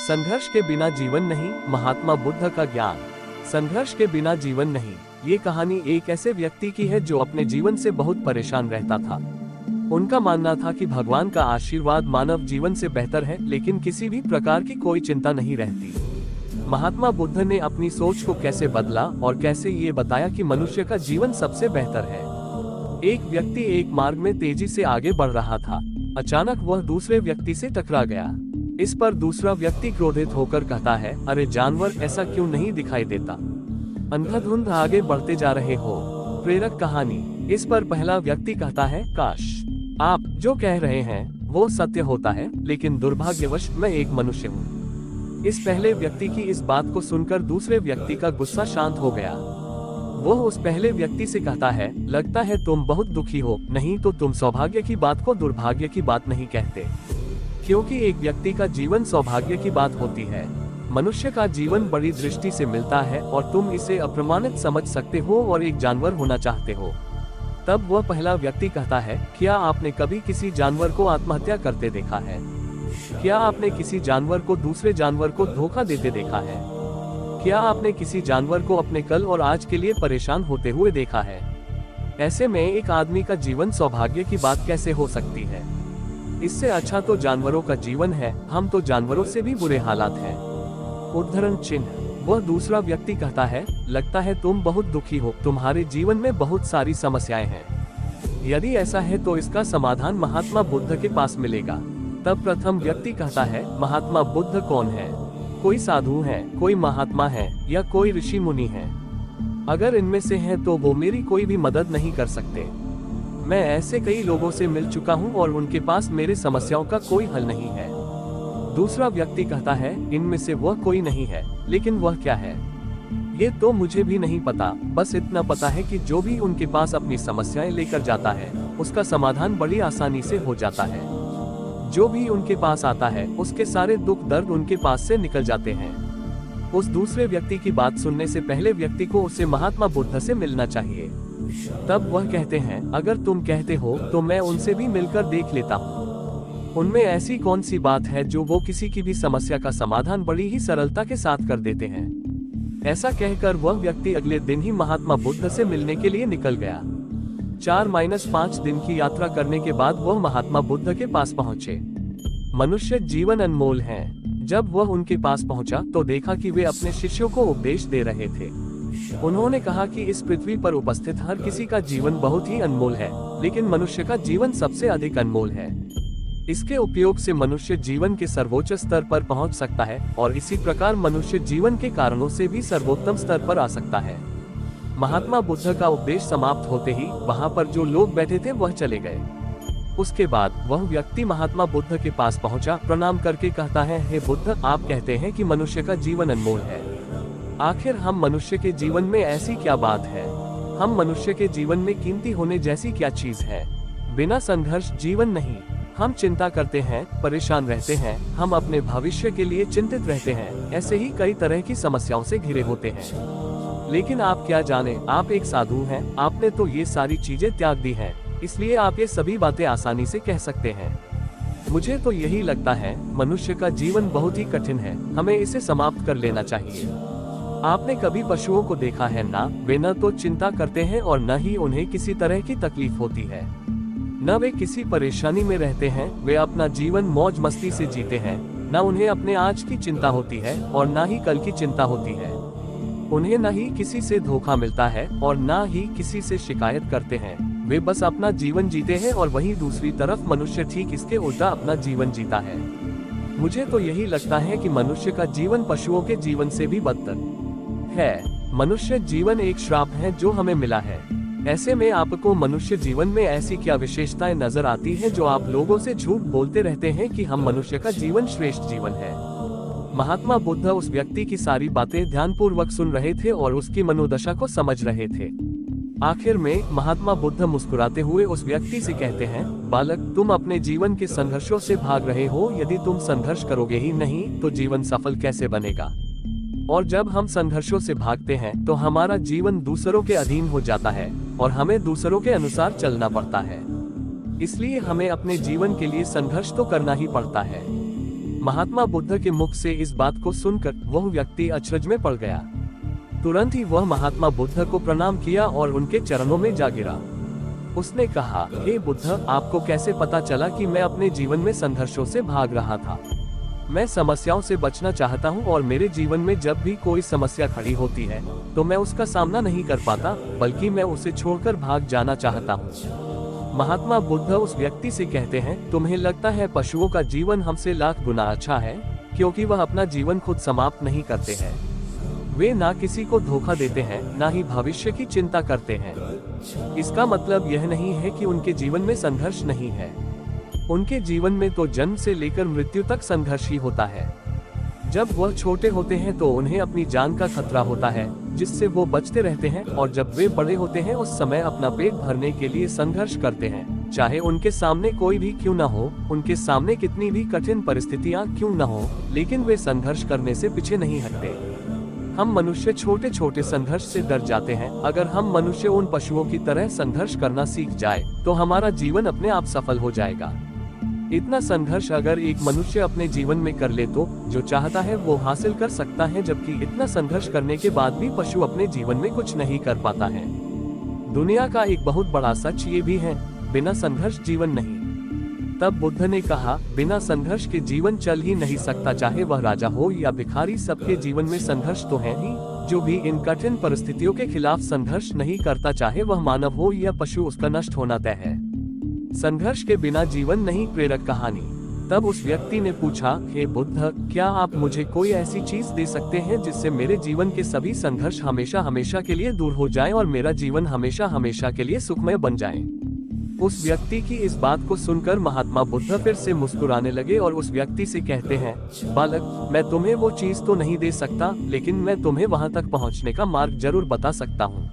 संघर्ष के बिना जीवन नहीं, महात्मा बुद्ध का ज्ञान। संघर्ष के बिना जीवन नहीं। ये कहानी एक ऐसे व्यक्ति की है जो अपने जीवन से बहुत परेशान रहता था। उनका मानना था कि भगवान का आशीर्वाद मानव जीवन से बेहतर है, लेकिन किसी भी प्रकार की कोई चिंता नहीं रहती। महात्मा बुद्ध ने अपनी सोच को कैसे बदला और कैसे ये बताया कि मनुष्य का जीवन सबसे बेहतर है। एक व्यक्ति एक मार्ग में तेजी से आगे बढ़ रहा था। अचानक वह दूसरे व्यक्ति से टकरा गया। इस पर दूसरा व्यक्ति क्रोधित होकर कहता है, अरे जानवर, ऐसा क्यों नहीं दिखाई देता? अंधाधुंध आगे बढ़ते जा रहे हो। प्रेरक कहानी। इस पर पहला व्यक्ति कहता है, काश आप जो कह रहे हैं वो सत्य होता है, लेकिन दुर्भाग्यवश मैं एक मनुष्य हूँ। इस पहले व्यक्ति की इस बात को सुनकर दूसरे व्यक्ति का गुस्सा शांत हो गया। वह उस पहले व्यक्ति से कहता है, लगता है तुम बहुत दुखी हो, नहीं तो तुम सौभाग्य की बात को दुर्भाग्य की बात नहीं कहते, क्योंकि एक व्यक्ति का जीवन सौभाग्य की बात होती है। मनुष्य का जीवन बड़ी दृष्टि से मिलता है और तुम इसे अप्रमाणित समझ सकते हो और एक जानवर होना चाहते हो। तब वह पहला व्यक्ति कहता है, क्या आपने कभी किसी जानवर को आत्महत्या करते देखा है? क्या आपने किसी जानवर को दूसरे जानवर को धोखा देते देखा है? क्या आपने किसी जानवर को अपने कल और आज के लिए परेशान होते हुए देखा है? ऐसे में एक आदमी का जीवन सौभाग्य की बात कैसे हो सकती है? इससे अच्छा तो जानवरों का जीवन है। हम तो जानवरों से भी बुरे हालात हैं। उद्धरण चिन्ह। वह दूसरा व्यक्ति कहता है, लगता है तुम बहुत दुखी हो, तुम्हारे जीवन में बहुत सारी समस्याएं हैं। यदि ऐसा है तो इसका समाधान महात्मा बुद्ध के पास मिलेगा। तब प्रथम व्यक्ति कहता है, महात्मा बुद्ध कौन है? कोई साधु है, कोई महात्मा है, या कोई ऋषि मुनि है? अगर इनमें से हैं तो वो मेरी कोई भी मदद नहीं कर सकते। मैं ऐसे कई लोगों से मिल चुका हूँ और उनके पास मेरे समस्याओं का कोई हल नहीं है। दूसरा व्यक्ति कहता है, इनमें से वह कोई नहीं है, लेकिन वह क्या है ये तो मुझे भी नहीं पता। बस इतना पता है कि जो भी उनके पास अपनी समस्याएं लेकर जाता है उसका समाधान बड़ी आसानी से हो जाता है। जो भी उनके पास आता है उसके सारे दुख दर्द उनके पास से निकल जाते हैं। उस दूसरे व्यक्ति की बात सुनने से पहले व्यक्ति को उसे महात्मा बुद्ध से मिलना चाहिए। तब वह कहते हैं, अगर तुम कहते हो तो मैं उनसे भी मिलकर देख लेता हूँ। उनमें ऐसी कौन सी बात है जो वो किसी की भी समस्या का समाधान बड़ी ही सरलता के साथ कर देते हैं? ऐसा कहकर वह व्यक्ति अगले दिन ही महात्मा बुद्ध से मिलने के लिए निकल गया। 4-5 दिन की यात्रा करने के बाद वह महात्मा बुद्ध के पास पहुंचे। मनुष्य जीवन अनमोल है। जब वह उनके पास पहुंचा तो देखा कि वे अपने शिष्यों को उपदेश दे रहे थे। उन्होंने कहा कि इस पृथ्वी पर उपस्थित हर किसी का जीवन बहुत ही अनमोल है, लेकिन मनुष्य का जीवन सबसे अधिक अनमोल है। इसके उपयोग से मनुष्य जीवन के सर्वोच्च स्तर पर पहुंच सकता है और इसी प्रकार मनुष्य जीवन के कारणों से भी सर्वोत्तम स्तर पर आ सकता है। महात्मा बुद्ध का उपदेश समाप्त होते ही वहां पर जो लोग बैठे थे वह चले गए। उसके बाद वह व्यक्ति महात्मा बुद्ध के पास पहुंचा, प्रणाम करके कहता है, हे बुद्ध, आप कहते हैं कि मनुष्य का जीवन अनमोल है। आखिर हम मनुष्य के जीवन में ऐसी क्या बात है? हम मनुष्य के जीवन में कीमती होने जैसी क्या चीज है? बिना संघर्ष जीवन नहीं। हम चिंता करते हैं, परेशान रहते हैं, हम अपने भविष्य के लिए चिंतित रहते हैं, ऐसे ही कई तरह की समस्याओं से घिरे होते हैं। लेकिन आप क्या जाने, आप एक साधु हैं, आपने तो ये सारी चीजें त्याग दी हैं, इसलिए आप ये सभी बातें आसानी से कह सकते हैं। मुझे तो यही लगता है, मनुष्य का जीवन बहुत ही कठिन है, हमें इसे समाप्त कर लेना चाहिए। आपने कभी पशुओं को देखा है ना? वे न तो चिंता करते हैं और न ही उन्हें किसी तरह की तकलीफ होती है। न वे किसी परेशानी में रहते हैं। वे अपना जीवन मौज मस्ती से जीते हैं। न उन्हें अपने आज की चिंता होती है और न ही कल की चिंता होती है। उन्हें न ही किसी से धोखा मिलता है और न ही किसी से शिकायत करते हैं। वे बस अपना जीवन जीते हैं और वहीं दूसरी तरफ मनुष्य ठीक इसके उल्टा अपना जीवन जीता है। मुझे तो यही लगता है कि मनुष्य का जीवन पशुओं के जीवन से भी बदतर है। मनुष्य जीवन एक श्राप है जो हमें मिला है। ऐसे में आपको मनुष्य जीवन में ऐसी क्या विशेषताएं नजर आती हैं जो आप लोगों से झूठ बोलते रहते हैं कि हम मनुष्य का जीवन श्रेष्ठ जीवन है? महात्मा बुद्ध उस व्यक्ति की सारी बातें ध्यानपूर्वक सुन रहे थे और उसकी मनोदशा को समझ रहे थे। आखिर में महात्मा बुद्ध मुस्कुराते हुए उस व्यक्ति से कहते हैं, बालक, तुम अपने जीवन के संघर्षों से भाग रहे हो। यदि तुम संघर्ष करोगे ही नहीं तो जीवन सफल कैसे बनेगा? और जब हम संघर्षों से भागते हैं तो हमारा जीवन दूसरों के अधीन हो जाता है और हमें दूसरों के अनुसार चलना पड़ता है। इसलिए हमें अपने जीवन के लिए संघर्ष तो करना ही पड़ता है। महात्मा बुद्ध के मुख से इस बात को सुनकर वह व्यक्ति अचरज में पड़ गया। तुरंत ही वह महात्मा बुद्ध को प्रणाम किया और उनके चरणों में जा गिरा। उसने कहा, हे बुद्ध, आपको कैसे पता चला कि मैं अपने जीवन में संघर्षों से भाग रहा था? मैं समस्याओं से बचना चाहता हूँ और मेरे जीवन में जब भी कोई समस्या खड़ी होती है तो मैं उसका सामना नहीं कर पाता, बल्कि मैं उसे छोड़कर भाग जाना चाहता हूँ। महात्मा बुद्ध उस व्यक्ति से कहते हैं, तुम्हें लगता है पशुओं का जीवन हमसे लाख गुना अच्छा है, क्योंकि वह अपना जीवन खुद समाप्त नहीं करते हैं। वे ना किसी को धोखा देते हैं, ना ही भविष्य की चिंता करते हैं। इसका मतलब यह नहीं है कि उनके जीवन में संघर्ष नहीं है। उनके जीवन में तो जन्म से लेकर मृत्यु तक संघर्ष ही होता है। जब वह छोटे होते हैं तो उन्हें अपनी जान का खतरा होता है, जिससे वो बचते रहते हैं, और जब वे बड़े होते हैं उस समय अपना पेट भरने के लिए संघर्ष करते हैं, चाहे उनके सामने कोई भी क्यों न हो, उनके सामने कितनी भी कठिन परिस्थितियां क्यों न हो, लेकिन वे संघर्ष करने से पीछे नहीं हटते। हम मनुष्य छोटे छोटे संघर्ष से डर जाते हैं। अगर हम मनुष्य उन पशुओं की तरह संघर्ष करना सीख जाए तो हमारा जीवन अपने आप सफल हो जाएगा। इतना संघर्ष अगर एक मनुष्य अपने जीवन में कर ले तो जो चाहता है वो हासिल कर सकता है, जबकि इतना संघर्ष करने के बाद भी पशु अपने जीवन में कुछ नहीं कर पाता है। दुनिया का एक बहुत बड़ा सच ये भी है, बिना संघर्ष जीवन नहीं। तब बुद्ध ने कहा, बिना संघर्ष के जीवन चल ही नहीं सकता, चाहे वह राजा हो या भिखारी, सबके जीवन में संघर्ष तो है ही। जो भी इन कठिन परिस्थितियों के खिलाफ संघर्ष नहीं करता, चाहे वह मानव हो या पशु, उसका नष्ट होना तय है। संघर्ष के बिना जीवन नहीं। प्रेरक कहानी। तब उस व्यक्ति ने पूछा, हे बुद्ध, क्या आप मुझे कोई ऐसी चीज दे सकते हैं जिससे मेरे जीवन के सभी संघर्ष हमेशा हमेशा के लिए दूर हो जाएं और मेरा जीवन हमेशा हमेशा के लिए सुखमय बन जाए? उस व्यक्ति की इस बात को सुनकर महात्मा बुद्ध फिर से मुस्कुराने लगे और उस व्यक्ति से कहते हैं, बालक, मैं तुम्हें वो चीज तो नहीं दे सकता, लेकिन मैं तुम्हें वहां तक पहुंचने का मार्ग जरूर बता सकता हूँ।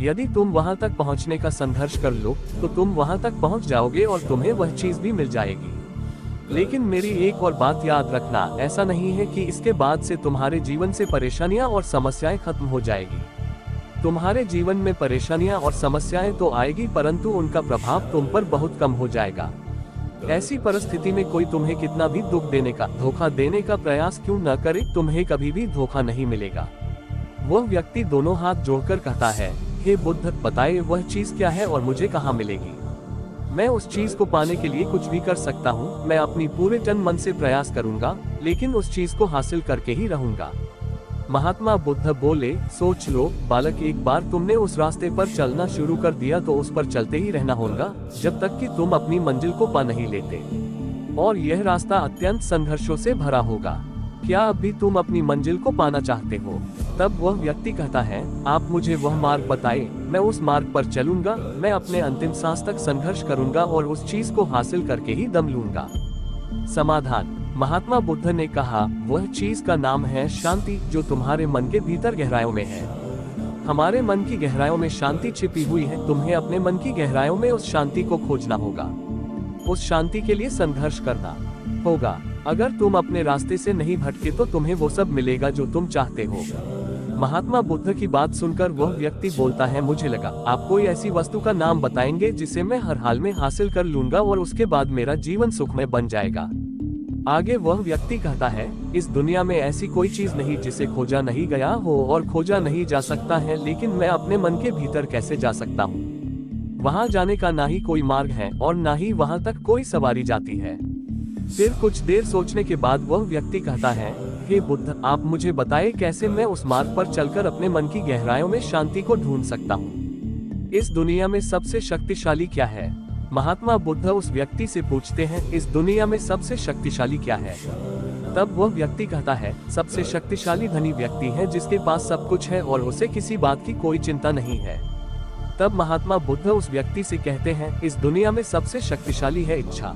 यदि तुम वहां तक पहुंचने का संघर्ष कर लो तो तुम वहां तक पहुंच जाओगे और तुम्हें वह चीज भी मिल जाएगी। लेकिन मेरी एक और बात याद रखना, ऐसा नहीं है कि इसके बाद से तुम्हारे जीवन से परेशानियां और समस्याएं खत्म हो जाएगी। तुम्हारे जीवन में परेशानियां और समस्याएं तो आएगी, परंतु उनका प्रभाव तुम पर बहुत कम हो जाएगा। ऐसी परिस्थिति में कोई तुम्हें कितना भी दुख देने का, धोखा देने का प्रयास क्यों न करे, तुम्हें कभी भी धोखा नहीं मिलेगा। वह व्यक्ति दोनों हाथ जोड़कर कहता है, हे बुद्ध, बताइए वह चीज क्या है और मुझे कहाँ मिलेगी? मैं उस चीज को पाने के लिए कुछ भी कर सकता हूँ। मैं अपनी पूरे तन मन से प्रयास करूंगा, लेकिन उस चीज को हासिल करके ही रहूंगा। महात्मा बुद्ध बोले, सोच लो बालक, एक बार तुमने उस रास्ते पर चलना शुरू कर दिया तो उस पर चलते ही रहना होगा जब तक कि तुम अपनी मंजिल को पा नहीं लेते, और यह रास्ता अत्यंत संघर्षों से भरा होगा। क्या अभी तुम अपनी मंजिल को पाना चाहते हो? तब वह व्यक्ति कहता है, आप मुझे वह मार्ग बताएं, मैं उस मार्ग पर चलूंगा। मैं अपने अंतिम सांस तक संघर्ष करूंगा और उस चीज को हासिल करके ही दम लूंगा। समाधान। महात्मा बुद्ध ने कहा, वह चीज का नाम है शांति, जो तुम्हारे मन के भीतर गहराइयों में है। हमारे मन की गहराइयों में शांति छिपी हुई है। तुम्हें अपने मन की गहराइयों में उस शांति को खोजना होगा। उस शांति के लिए संघर्ष करना होगा। अगर तुम अपने रास्ते से नहीं भटके तो तुम्हें वो सब मिलेगा जो तुम चाहते हो। महात्मा बुद्ध की बात सुनकर वह व्यक्ति बोलता है, मुझे लगा आप कोई ऐसी वस्तु का नाम बताएंगे जिसे मैं हर हाल में हासिल कर लूंगा और उसके बाद मेरा जीवन सुखमय बन जाएगा। आगे वह व्यक्ति कहता है, इस दुनिया में ऐसी कोई चीज नहीं जिसे खोजा नहीं गया हो और खोजा नहीं जा सकता है, लेकिन मैं अपने मन के भीतर कैसे जा सकता हूँ? वहाँ जाने का ना ही कोई मार्ग है और ना ही वहाँ तक कोई सवारी जाती है। फिर कुछ देर सोचने के बाद वह व्यक्ति कहता है, हे बुद्ध, आप मुझे बताएं कैसे मैं उस मार्ग पर चलकर अपने मन की गहराइयों में शांति को ढूंढ सकता हूँ? इस दुनिया में सबसे शक्तिशाली क्या है? महात्मा बुद्ध उस व्यक्ति से पूछते हैं, इस दुनिया में सबसे शक्तिशाली क्या है? तब वह व्यक्ति कहता है, सबसे शक्तिशाली धनी व्यक्ति है जिसके पास सब कुछ है और उसे किसी बात की कोई चिंता नहीं है। तब महात्मा बुद्ध उस व्यक्ति से कहते हैं, इस दुनिया में सबसे शक्तिशाली है इच्छा।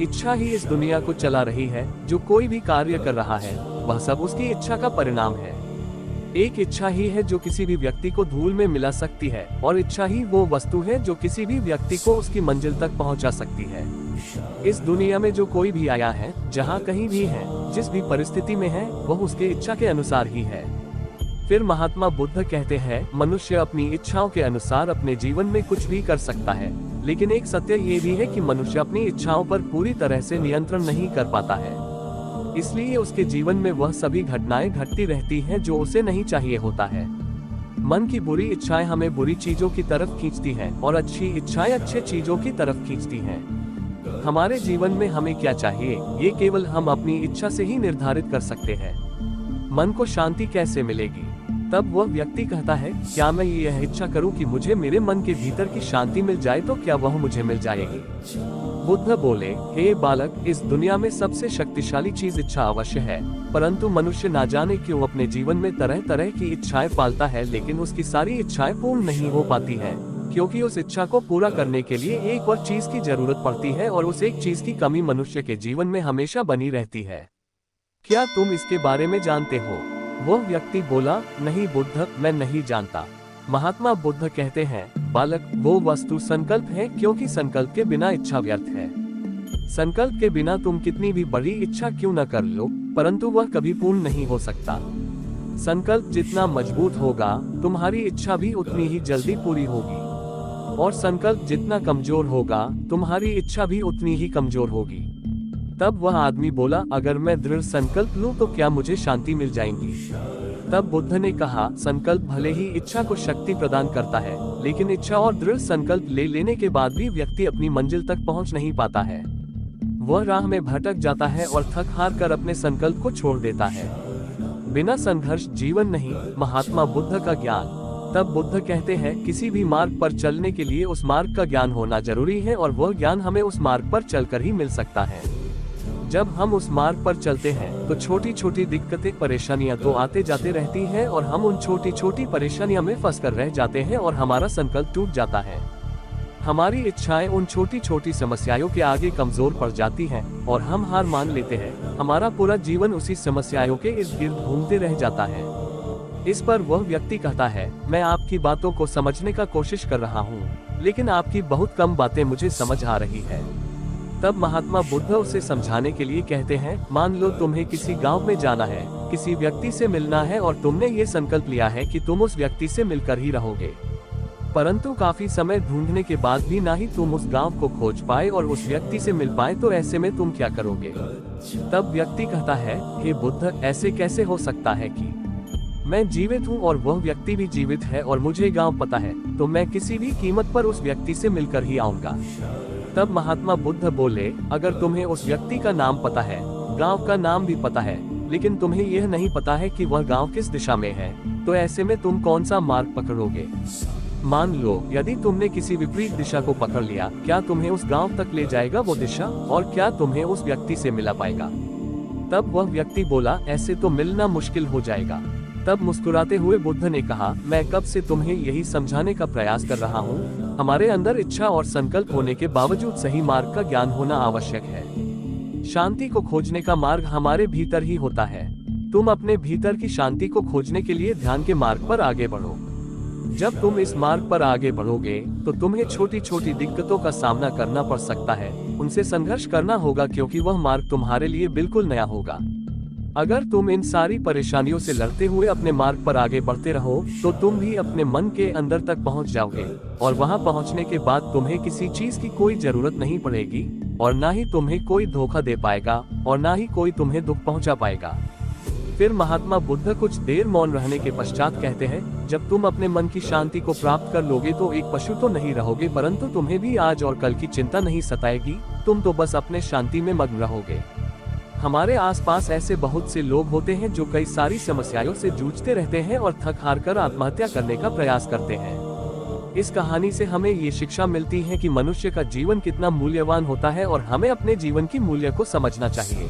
इच्छा ही इस दुनिया को चला रही है। जो कोई भी कार्य कर रहा है वह सब उसकी इच्छा का परिणाम है। एक इच्छा ही है जो किसी भी व्यक्ति को धूल में मिला सकती है, और इच्छा ही वो वस्तु है जो किसी भी व्यक्ति को उसकी मंजिल तक पहुंचा सकती है। इस दुनिया में जो कोई भी आया है, जहां कहीं भी है, जिस भी परिस्थिति में है, वह उसके इच्छा के अनुसार ही है। फिर महात्मा बुद्ध कहते हैं, मनुष्य अपनी इच्छाओं के अनुसार अपने जीवन में कुछ भी कर सकता है, लेकिन एक सत्य ये भी है कि मनुष्य अपनी इच्छाओं पर पूरी तरह से नियंत्रण नहीं कर पाता है। इसलिए उसके जीवन में वह सभी घटनाएं घटती रहती हैं जो उसे नहीं चाहिए होता है। मन की बुरी इच्छाएं हमें बुरी चीजों की तरफ खींचती हैं और अच्छी इच्छाएं अच्छे चीजों की तरफ खींचती हैं। हमारे जीवन में हमें क्या चाहिए, ये केवल हम अपनी इच्छा से ही निर्धारित कर सकते हैं। मन को शांति कैसे मिलेगी? तब वह व्यक्ति कहता है, क्या मैं यह इच्छा करूं कि मुझे मेरे मन के भीतर की शांति मिल जाए तो क्या वह मुझे मिल जाएगी? बुद्ध बोले, हे बालक, इस दुनिया में सबसे शक्तिशाली चीज इच्छा अवश्य है, परंतु मनुष्य ना जाने क्यों अपने जीवन में तरह तरह की इच्छाएं पालता है, लेकिन उसकी सारी इच्छाएं पूर्ण नहीं हो पाती हैं, क्योंकि उस इच्छा को पूरा करने के लिए एक और चीज की जरूरत पड़ती है और उस एक चीज की कमी मनुष्य के जीवन में हमेशा बनी रहती है। क्या तुम इसके बारे में जानते हो? वह व्यक्ति बोला, नहीं बुद्ध, मैं नहीं जानता। महात्मा बुद्ध कहते हैं, बालक, वो वस्तु संकल्प है, क्योंकि संकल्प के बिना इच्छा व्यर्थ है। संकल्प के बिना तुम कितनी भी बड़ी इच्छा क्यों न कर लो, परंतु वह कभी पूर्ण नहीं हो सकता। संकल्प जितना मजबूत होगा, तुम्हारी इच्छा भी उतनी ही जल्दी पूरी होगी, और संकल्प जितना कमजोर होगा, तुम्हारी इच्छा भी उतनी ही कमजोर होगी। तब वह आदमी बोला, अगर मैं दृढ़ संकल्प लूं तो क्या मुझे शांति मिल जाएगी? तब बुद्ध ने कहा, संकल्प भले ही इच्छा को शक्ति प्रदान करता है, लेकिन इच्छा और दृढ़ संकल्प ले लेने के बाद भी व्यक्ति अपनी मंजिल तक पहुंच नहीं पाता है। वह राह में भटक जाता है और थक हार कर अपने संकल्प को छोड़ देता है। बिना संघर्ष जीवन नहीं, महात्मा बुद्ध का ज्ञान। तब बुद्ध कहते हैं, किसी भी मार्ग पर चलने के लिए उस मार्ग का ज्ञान होना जरूरी है, और वह ज्ञान हमें उस मार्ग पर चलकर ही मिल सकता है। जब हम उस मार्ग पर चलते हैं तो छोटी छोटी दिक्कतें परेशानियां तो आते जाते रहती हैं, और हम उन छोटी छोटी परेशानियों में फंस कर रह जाते हैं और हमारा संकल्प टूट जाता है। हमारी इच्छाएं उन छोटी छोटी समस्याओं के आगे कमजोर पड़ जाती हैं और हम हार मान लेते हैं। हमारा पूरा जीवन उसी समस्याओं के इर्द गिर्द घूमते रह जाता है। इस पर वह व्यक्ति कहता है, मैं आपकी बातों को समझने का कोशिश कर रहा हूँ, लेकिन आपकी बहुत कम बातें मुझे समझ आ रही है। तब महात्मा बुद्ध उसे समझाने के लिए कहते हैं, मान लो तुम्हें किसी गांव में जाना है, किसी व्यक्ति से मिलना है, और तुमने ये संकल्प लिया है कि तुम उस व्यक्ति से मिलकर ही रहोगे, परंतु काफी समय ढूंढने के बाद भी ना ही तुम उस गांव को खोज पाए और उस व्यक्ति से मिल पाए, तो ऐसे में तुम क्या करोगे? तब व्यक्ति कहता है, हे बुद्ध, ऐसे कैसे हो सकता है कि मैं जीवित हूँ और वह व्यक्ति भी जीवित है और मुझे गांव पता है, तो मैं किसी भी कीमत पर उस व्यक्ति से मिलकर ही आऊंगा। तब महात्मा बुद्ध बोले, अगर तुम्हें उस व्यक्ति का नाम पता है, गांव का नाम भी पता है, लेकिन तुम्हें यह नहीं पता है कि वह गांव किस दिशा में है, तो ऐसे में तुम कौन सा मार्ग पकड़ोगे? मान लो यदि तुमने किसी विपरीत दिशा को पकड़ लिया, क्या तुम्हें उस गांव तक ले जाएगा वो दिशा, और क्या तुम्हें उस व्यक्ति से मिला पाएगा? तब वह व्यक्ति बोला, ऐसे तो मिलना मुश्किल हो जाएगा। तब मुस्कुराते हुए बुद्ध ने कहा, मैं कब से तुम्हें यही समझाने का प्रयास कर रहा हूँ, हमारे अंदर इच्छा और संकल्प होने के बावजूद सही मार्ग का ज्ञान होना आवश्यक है। शांति को खोजने का मार्ग हमारे भीतर ही होता है। तुम अपने भीतर की शांति को खोजने के लिए ध्यान के मार्ग पर आगे बढ़ो। जब तुम इस मार्ग पर आगे बढ़ोगे तो तुम्हें छोटी छोटी दिक्कतों का सामना करना पड़ सकता है, उनसे संघर्ष करना होगा, क्योंकि वह मार्ग तुम्हारे लिए बिल्कुल नया होगा। अगर तुम इन सारी परेशानियों से लड़ते हुए अपने मार्ग पर आगे बढ़ते रहो तो तुम भी अपने मन के अंदर तक पहुंच जाओगे, और वहां पहुंचने के बाद तुम्हें किसी चीज की कोई जरूरत नहीं पड़ेगी, और ना ही तुम्हें कोई धोखा दे पाएगा और ना ही कोई तुम्हें दुख पहुंचा पाएगा। फिर महात्मा बुद्ध कुछ देर मौन रहने के पश्चात कहते हैं, जब तुम अपने मन की शांति को प्राप्त कर लोगे तो एक पशु तो नहीं रहोगे, परंतु तुम्हें भी आज और कल की चिंता नहीं सताएगी। तुम तो बस अपने शांति में मग्न रहोगे। हमारे आसपास ऐसे बहुत से लोग होते हैं जो कई सारी समस्याओं से जूझते रहते हैं और थक हार कर आत्महत्या करने का प्रयास करते हैं। इस कहानी से हमें ये शिक्षा मिलती है कि मनुष्य का जीवन कितना मूल्यवान होता है और हमें अपने जीवन की मूल्य को समझना चाहिए।